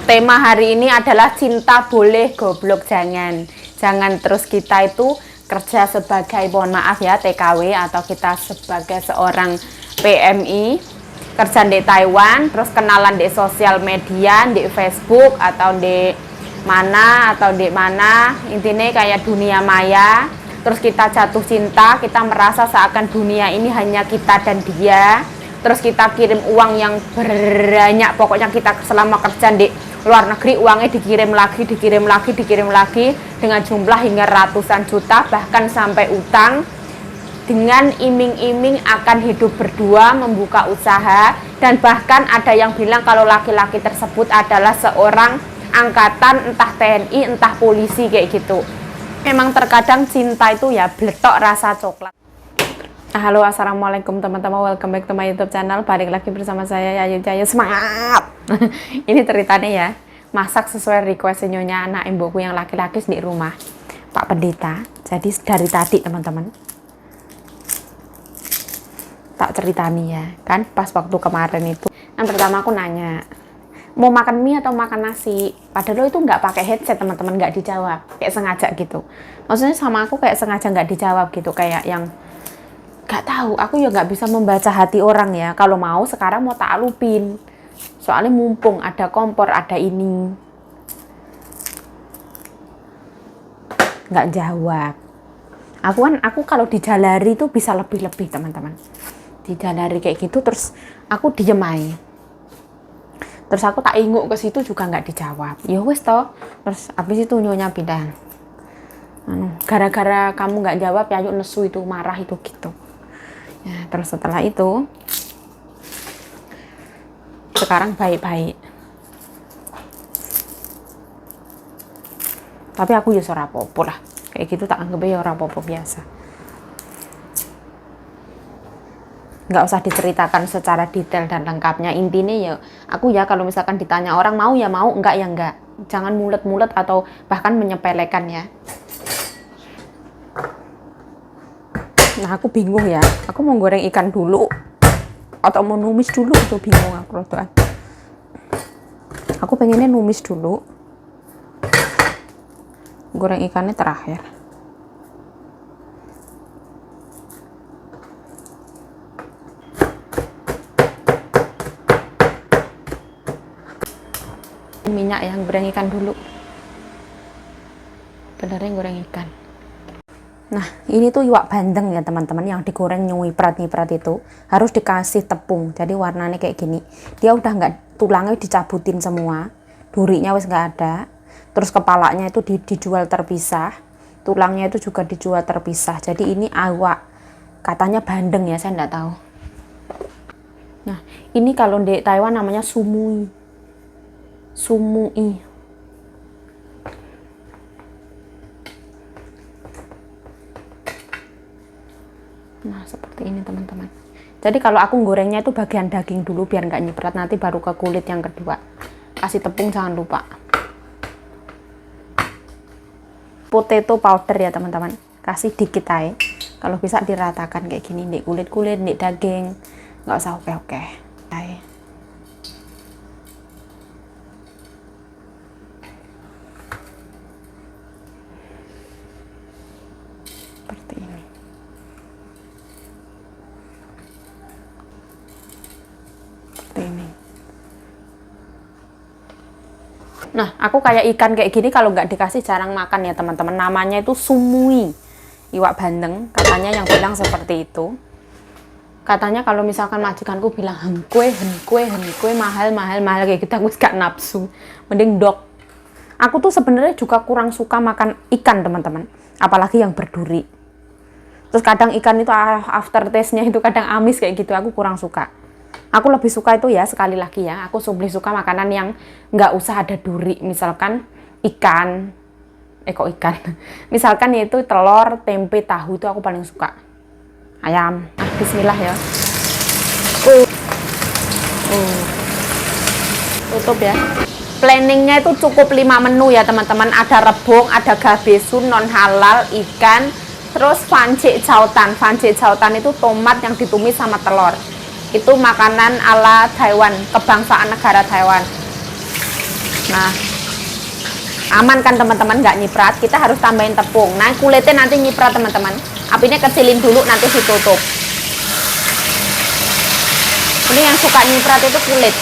tema hari ini adalah cinta boleh, goblok jangan. Jangan terus kita itu kerja sebagai, mohon maaf ya, TKW atau kita sebagai seorang PMI, kerja di Taiwan, terus kenalan di sosial media, di Facebook atau di mana, intinya kayak dunia maya. Terus kita jatuh cinta, kita merasa seakan dunia ini hanya kita dan dia. Terus kita kirim uang yang banyak, pokoknya kita selama kerja di luar negeri uangnya dikirim lagi dengan jumlah hingga ratusan juta, bahkan sampai utang, dengan iming-iming akan hidup berdua, membuka usaha, dan bahkan ada yang bilang kalau laki-laki tersebut adalah seorang angkatan, entah TNI, entah polisi kayak gitu. Memang terkadang cinta itu ya bletok rasa coklat. Halo, assalamualaikum teman-teman, welcome back to my YouTube channel. Balik lagi bersama saya Yayu Jaya, semangat. Ini ceritanya ya, masak sesuai request nyonya anak ibuku yang laki-laki di rumah, Pak Pendeta. Jadi dari tadi teman-teman tak ceritani ya kan, pas waktu kemarin itu yang pertama aku nanya mau makan mie atau makan nasi, padahal itu nggak pakai headset teman-teman, nggak dijawab, kayak sengaja gitu. Maksudnya sama aku kayak sengaja nggak dijawab gitu, kayak yang nggak tahu. Aku ya nggak bisa membaca hati orang ya. Kalau mau sekarang mau tak alupin, soalnya mumpung ada kompor, ada ini, nggak jawab. Aku kalau dijalari itu bisa lebih-lebih teman-teman, dijalari kayak gitu terus aku diem aja. Terus aku tak inguk ke situ juga nggak dijawab. Ya wes toh. Terus habis itu nyonya bilang, gara-gara kamu nggak jawab ya yuk nesu itu, marah itu gitu. Ya, terus setelah itu sekarang baik-baik. Tapi aku ya ora apa-apa lah. Kayak gitu tak anggap ya ora apa-apa, biasa. Nggak usah diceritakan secara detail dan lengkapnya. Intinya ya aku ya kalau misalkan ditanya orang mau ya mau, enggak ya enggak. Jangan mulet-mulet atau bahkan menyepelekan ya. Nah aku bingung ya, aku mau goreng ikan dulu atau mau numis dulu, itu bingung aku rodoan. Aku pengennya numis dulu, goreng ikannya terakhir. Minyak yang goreng ikan dulu, benernya goreng ikan. Nah ini tuh iwak bandeng ya teman-teman, yang digoreng nyiprat itu harus dikasih tepung, jadi warnanya kayak gini. Dia udah nggak, tulangnya dicabutin semua, durinya wes nggak ada, terus kepalanya itu dijual terpisah, tulangnya itu juga dijual terpisah. Jadi ini iwak katanya bandeng ya, saya nggak tahu. Nah ini kalau di Taiwan namanya sumui. Nah seperti ini teman-teman. Jadi kalau aku gorengnya itu bagian daging dulu biar nggak nyiprat, nanti baru ke kulit yang kedua. Kasih tepung jangan lupa. Potato powder ya teman-teman, kasih dikit aja. Kalau bisa diratakan kayak gini, di kulit-kulit, di daging, nggak usah oke-oke. Seperti ini. Seperti ini. Nah, aku kayak ikan kayak gini kalau nggak dikasih jarang makan ya teman-teman. Namanya itu sumui, iwak bandeng. Katanya yang bilang seperti itu. Katanya kalau misalkan majikanku bilang henkue mahal kayak gitu, aku gak nafsu. Mending dok. Aku tuh sebenarnya juga kurang suka makan ikan teman-teman, apalagi yang berduri. Terus kadang ikan itu after taste-nya itu kadang amis kayak gitu, aku kurang suka. Aku lebih suka itu ya, sekali lagi ya, aku lebih suka makanan yang nggak usah ada duri. Misalkan ikan, misalkan yaitu telur, tempe, tahu, itu aku paling suka. Ayam, bismillah ya. Tutup ya. Planningnya itu cukup 5 menu ya teman-teman. Ada rebung, ada gabesun non halal, ikan, terus fanci jautan. Fanci jautan itu tomat yang ditumis sama telur. Itu makanan ala Taiwan, kebangsaan negara Taiwan. Nah, aman kan teman-teman, nggak nyiprat. Kita harus tambahin tepung. Nah, kulitnya nanti nyiprat teman-teman. Apinya kecilin dulu, nanti ditutup. Ini yang suka nyiprat itu kulit,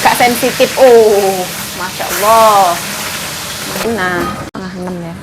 agak sensitif. Oh, masya Allah. Nah, setengah 6 ya.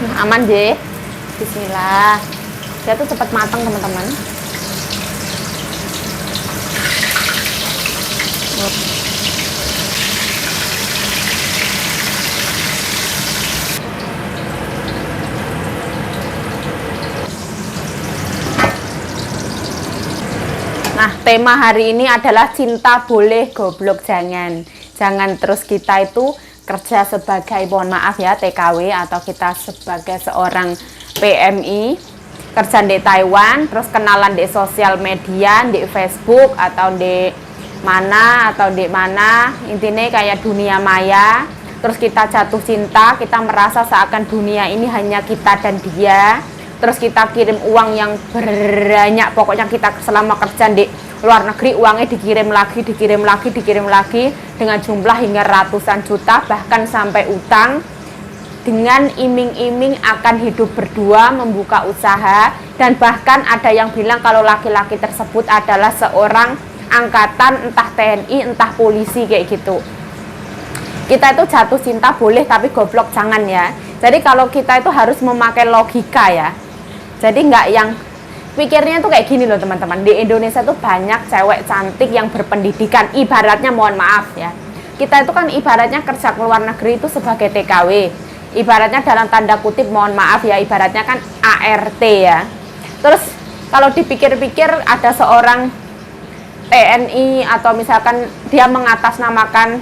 Nah, aman je. Bismillah. Dia tuh cepat matang teman-teman. Nah, tema hari ini adalah cinta boleh, goblok jangan. Jangan terus kita itu kerja sebagai, mohon maaf ya, TKW atau kita sebagai seorang PMI, kerja di Taiwan, terus kenalan di sosial media, di Facebook atau di mana, intinya kayak dunia maya. Terus kita jatuh cinta, kita merasa seakan dunia ini hanya kita dan dia. Terus kita kirim uang yang banyak, pokoknya kita selama kerja di luar negeri uangnya dikirim lagi dengan jumlah hingga ratusan juta, bahkan sampai utang, dengan iming-iming akan hidup berdua, membuka usaha, dan bahkan ada yang bilang kalau laki-laki tersebut adalah seorang angkatan, entah TNI, entah polisi kayak gitu. Kita itu jatuh cinta boleh, tapi goblok jangan ya. Jadi kalau kita itu harus memakai logika ya. Jadi nggak yang pikirnya tuh kayak gini loh teman-teman. Di Indonesia tuh banyak cewek cantik yang berpendidikan. Ibaratnya, mohon maaf ya, kita itu kan ibaratnya kerja ke luar negeri itu sebagai TKW. Ibaratnya dalam tanda kutip, mohon maaf ya, ibaratnya kan ART ya. Terus kalau dipikir-pikir ada seorang TNI atau misalkan dia mengatasnamakan,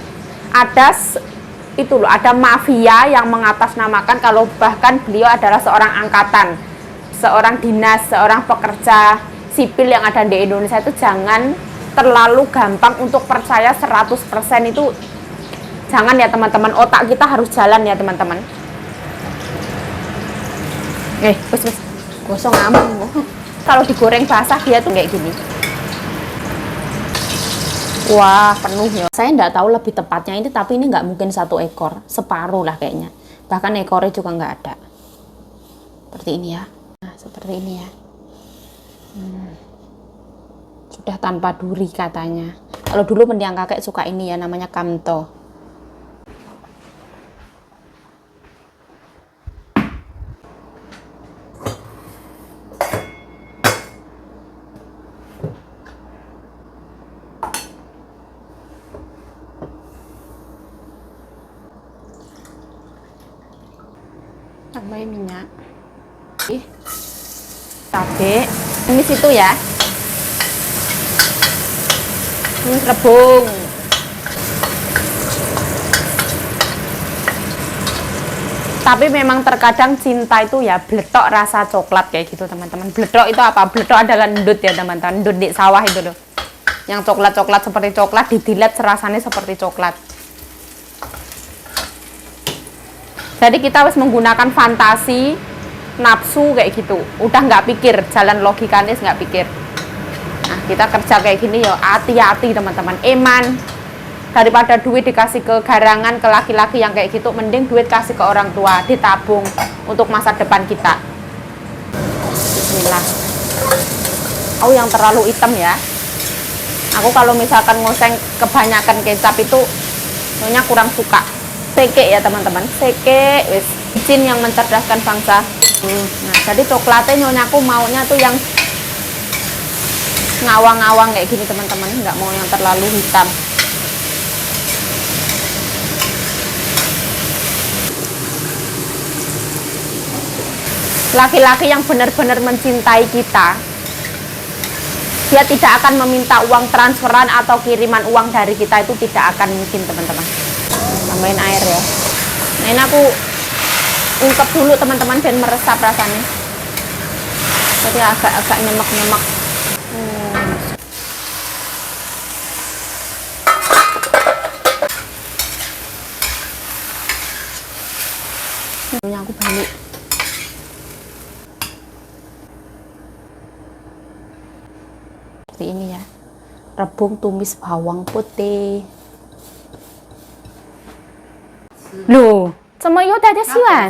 ada mafia yang mengatasnamakan kalau bahkan beliau adalah seorang angkatan, seorang dinas, seorang pekerja sipil yang ada di Indonesia. Itu jangan terlalu gampang untuk percaya 100% itu. Jangan ya teman-teman, otak kita harus jalan ya teman-teman. Wes gosong aman. Kalau digoreng basah dia tuh kayak gini. Wah, penuh ya. Saya nggak tahu lebih tepatnya ini, tapi ini nggak mungkin 1 ekor, separuh lah kayaknya. Bahkan ekornya juga nggak ada. Seperti ini ya. Nah, seperti ini ya. Sudah tanpa duri katanya. Kalau dulu mendiang kakek suka ini ya, namanya kamto. Tambahin minyak. Cabai ini situ ya, ini rebung. Tapi memang terkadang cinta itu ya bletok rasa coklat kayak gitu teman-teman. Bletok itu apa? Bletok adalah endut ya teman-teman, endut di sawah itu loh, yang coklat-coklat seperti coklat, didilat rasanya seperti coklat. Jadi kita harus menggunakan fantasi, nafsu kayak gitu. Udah nggak pikir, jalan logikanya nggak pikir. Nah, kita kerja kayak gini ya, hati-hati teman-teman. Eman, daripada duit dikasih ke garangan, ke laki-laki yang kayak gitu, mending duit kasih ke orang tua, ditabung untuk masa depan kita. Bismillah. Oh, yang terlalu hitam ya. Aku kalau misalkan ngoseng kebanyakan kecap itu nyonya kurang suka. Seke ya teman-teman, seke wis izin yang mencerdaskan bangsa. Nah, jadi coklatnya nyonyaku maunya tuh yang ngawang-ngawang kayak gini teman-teman, nggak mau yang terlalu hitam. Laki-laki yang benar-benar mencintai kita, dia tidak akan meminta uang transferan atau kiriman uang dari kita, itu tidak akan mungkin teman-teman. Tambahin air ya. Nah, ini aku ungkep dulu teman-teman biar meresap rasanya. Jadi agak-agak nyemek-nyemek. seperti ini ya. Rebung tumis bawang putih. Loh, semuanya udah ada siwan.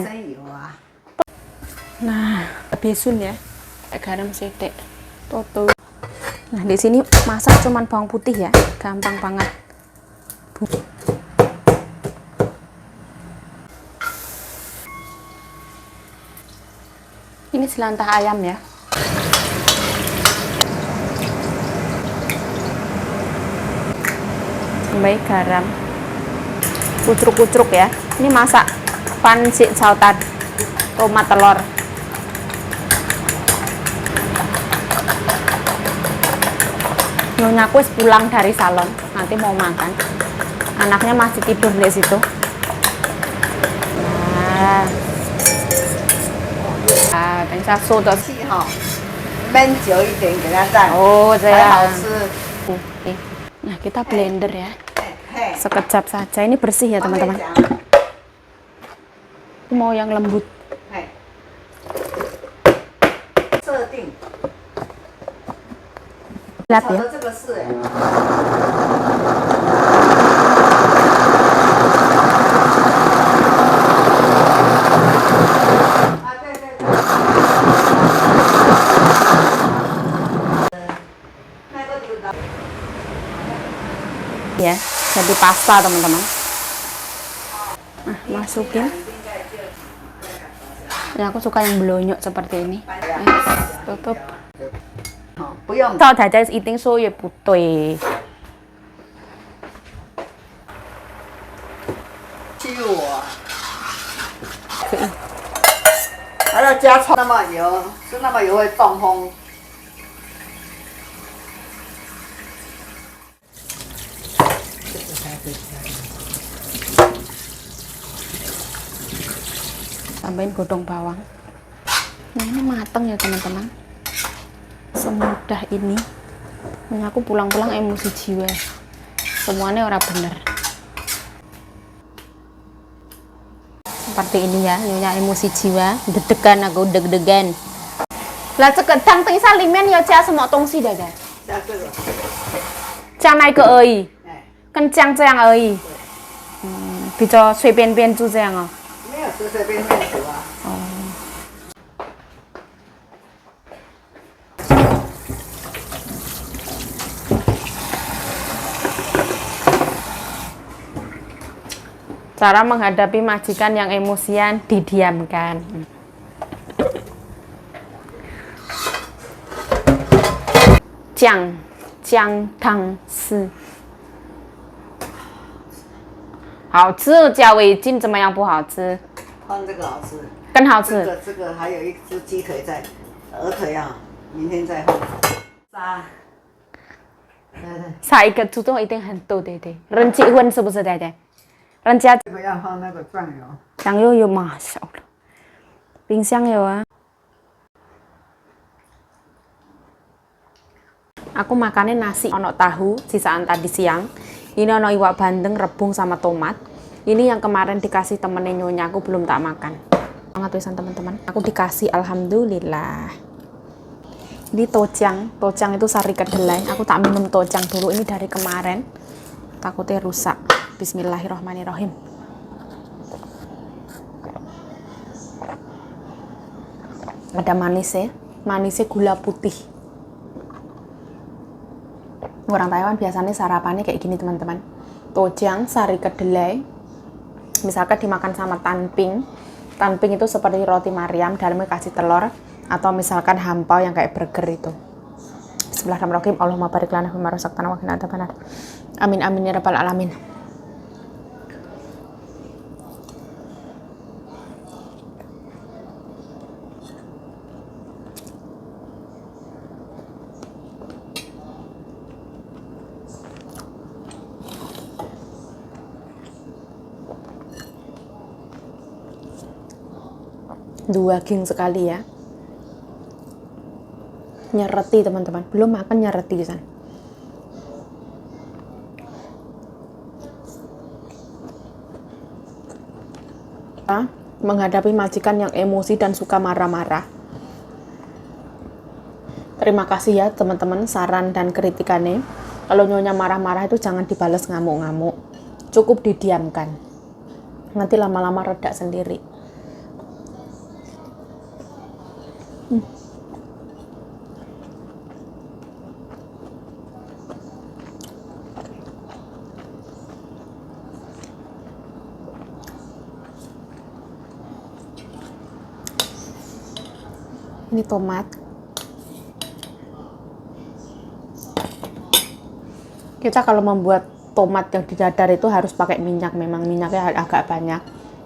Nah, besun ya. Garam sedikit. Toto. Nah, di sini masak cuman bawang putih ya. Gampang banget. Ini selantah ayam ya. Baik garam. Kucruk-kucruk ya. Ini masak pancit sautan. Tomat telur. Nyonya aku pulang dari salon. Nanti mau makan. Anaknya masih tidur di situ. Nah. Ah, 等一下说的气哈，焖久一点给它蘸， Oh, 才 saya. 好吃。 Nah, kita blender ya. 嘿， Sekejap saja. Ini bersih ya, 我跟你 teman-teman. 讲， Aku mau yang lembut. 嘿，设定， Lihat 炒 ya. 的这个是哎， 啊对对对，那个有的。 Ya, jadi pasta teman-teman. Nah, masukin. Ya, aku suka yang belonyok seperti ini. Tutup. 好，不用， Sao đại gia eating so ya putih. 欺负我。还要加葱，那么油，吃那么油会中风。 Tambahin godong bawang. Nah, ini mateng ya teman-teman. Semudah ini. Nah, aku pulang-pulang emosi jiwa. Semuanya ora bener. Seperti ini ya, nyonya emosi jiwa. Deg-degan aku, deg-degan. Lah sekedang ting salimen ya加什么东西的的？加这个，加那个而已，哎，跟酱这样而已。比较随便便就这样哦。没有随随便便煮啊。 Cara menghadapi majikan yang emosian, didiamkan. Jiang tang si. 好吃，加味精怎么样？不好吃，放这个好吃，更好吃。这个还有一只鸡腿在，鹅腿啊，明天再放。杀，对对， 下一个猪肉一定很多，对对。人结婚是不是，对对？人家这个要放那个酱油。酱油有嘛少了，冰箱有啊。Aku makannya nasi ono tahu sisaan tadi siang. Ini ono iwak bandeng rebung sama tomat. Ini yang kemarin dikasih temennya nyonya aku belum tak makan. Banget wisan teman-teman. Aku dikasih alhamdulillah. Ini tojang itu sari kedelai. Aku tak minum tojang dulu, ini dari kemarin. Takutnya rusak. Bismillahirrohmanirrohim. Ada manisnya gula putih. Orang Taiwan biasanya sarapannya kayak gini teman-teman. Tojang, sari kedelai. Misalkan dimakan sama tanping. Tanping itu seperti roti Mariam, dalamnya kasih telur. Atau misalkan hampau yang kayak burger itu. Bismillahirrahmanirrahim. Allahumma barik lana fima razaqtana wa qina adzabannar. Amin amin ya rabbal alamin. Daging sekali ya. Nyereti teman-teman, belum makan nyereti kan. Menghadapi majikan yang emosi dan suka marah-marah. Terima kasih ya teman-teman saran dan kritikannya. Kalau Nyonya marah-marah itu jangan dibales ngamuk-ngamuk. Cukup didiamkan. Nanti lama-lama reda sendiri. Ini tomat. Kita kalau membuat tomat yang di dadar itu harus pakai minyak. Memang minyaknya agak banyak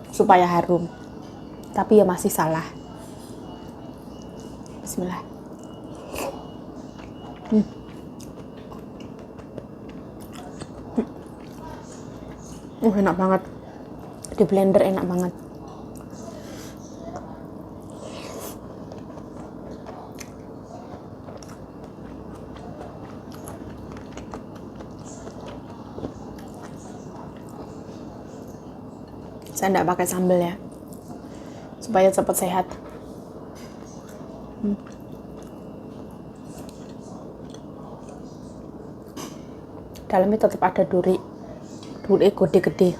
supaya harum. Tapi ya masih salah. Bismillah. Enak banget. Di blender enak banget. Saya enggak pakai sambal ya, supaya cepat sehat. Dalamnya tetap ada duri gede-gede.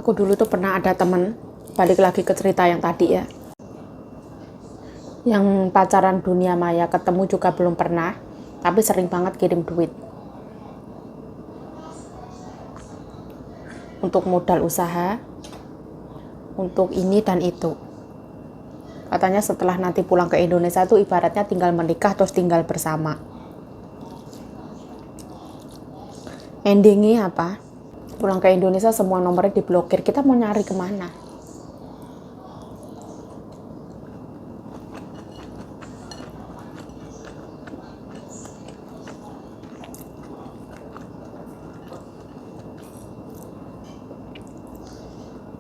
Aku dulu tuh pernah ada temen, balik lagi ke cerita yang tadi ya, yang pacaran dunia maya, ketemu juga belum pernah, tapi sering banget kirim duit untuk modal usaha, untuk ini dan itu. Katanya setelah nanti pulang ke Indonesia tuh ibaratnya tinggal menikah terus tinggal bersama. Endingnya apa? Pulang ke Indonesia semua nomornya diblokir. Kita mau nyari kemana?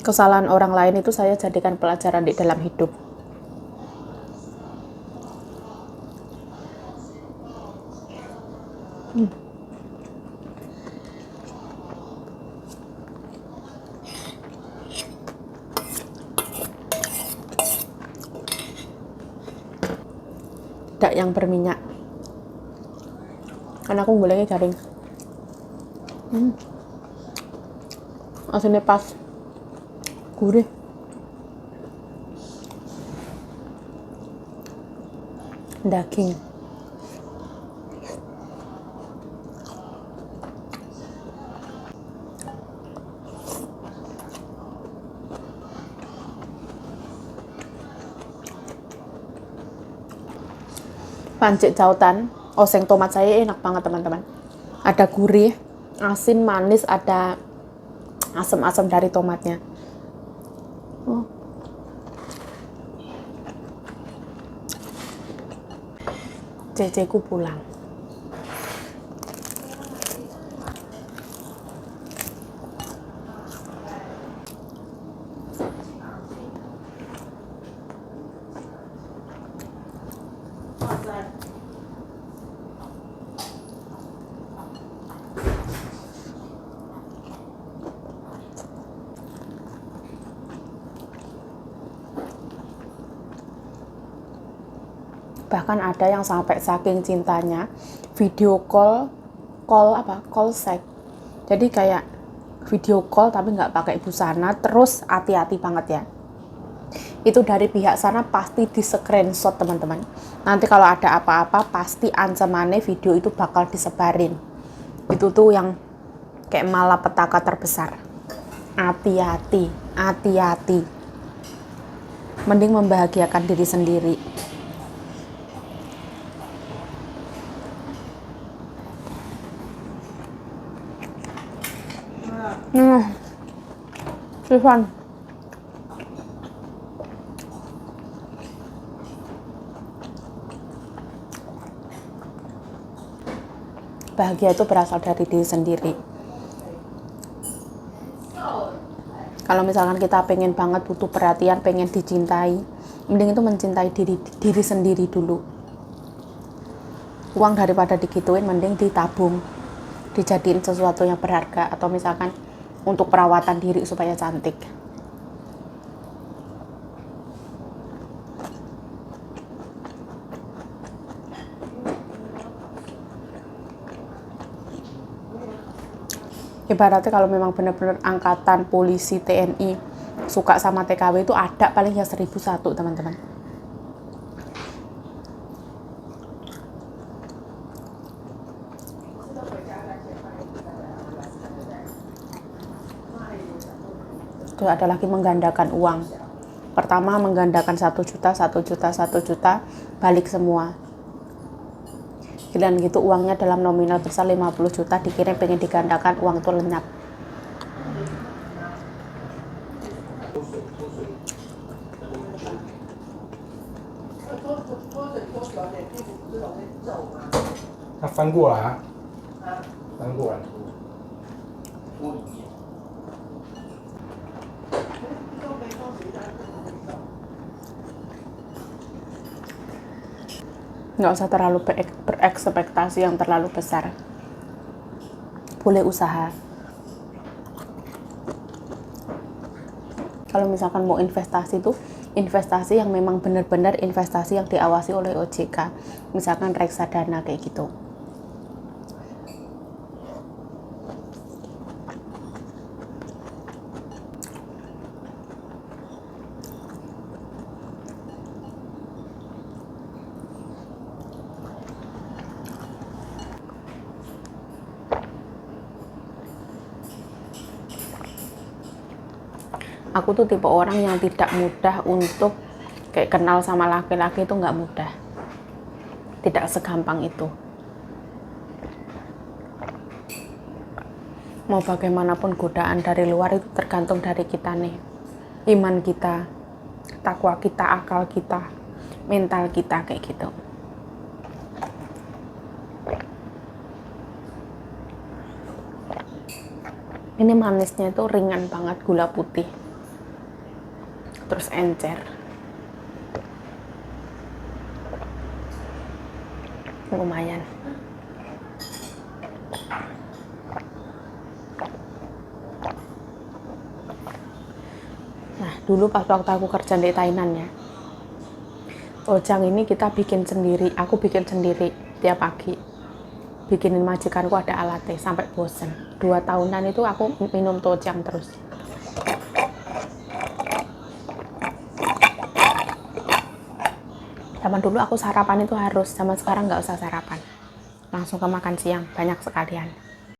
Kesalahan orang lain itu saya jadikan pelajaran di dalam hidup. Tidak yang berminyak, karena aku gorengnya garing. Asinnya pas, gurih. Daging pancit jautan, oseng tomat saya enak banget teman-teman. Ada gurih, asin, manis, ada asam-asam dari tomatnya. Ceceku pulang. Bahkan ada yang sampai saking cintanya video call sex. Jadi kayak video call tapi nggak pakai busana, terus hati-hati banget ya. Itu dari pihak sana pasti di screenshot teman-teman. Nanti kalau ada apa-apa pasti ancamannya video itu bakal disebarin. Itu tuh yang kayak malapetaka terbesar. Hati-hati, hati-hati. Mending membahagiakan diri sendiri. Sifan. Bahagia itu berasal dari diri sendiri. Kalau misalkan kita pengen banget butuh perhatian, pengen dicintai, Mending itu mencintai diri sendiri dulu. Uang daripada digituin mending ditabung, dijadiin sesuatu yang berharga, atau misalkan untuk perawatan diri supaya cantik. Ibaratnya kalau memang benar-benar angkatan polisi, TNI suka sama TKW itu ada paling ya 1001 teman-teman. Itu ada lagi menggandakan uang. Pertama menggandakan 1 juta, 1 juta, 1 juta, balik semua. Dan gitu uangnya dalam nominal besar 50 juta dikirim pengen digandakan, uang itu lenyap.它翻过来啊，翻过来。 Nggak usah terlalu berekspektasi yang terlalu besar. Boleh usaha. Kalau misalkan mau investasi tuh, investasi yang memang benar-benar investasi yang diawasi oleh OJK. Misalkan reksadana kayak gitu. Aku tuh tipe orang yang tidak mudah untuk kayak kenal sama laki-laki, itu nggak mudah, tidak segampang itu. Mau bagaimanapun godaan dari luar itu tergantung dari kita nih, iman kita, takwa kita, akal kita, mental kita kayak gitu. Ini manisnya itu ringan banget, gula putih. Terus encer. Lumayan. Nah, dulu pas waktu aku kerja di Thailand ya, tojang ini kita bikin sendiri, aku bikin sendiri tiap pagi. Bikinin majikanku ada alatnya sampai bosen. 2 tahunan itu aku minum tojang terus. Zaman dulu aku sarapan itu harus, zaman sekarang nggak usah sarapan. Langsung ke makan siang, banyak sekalian.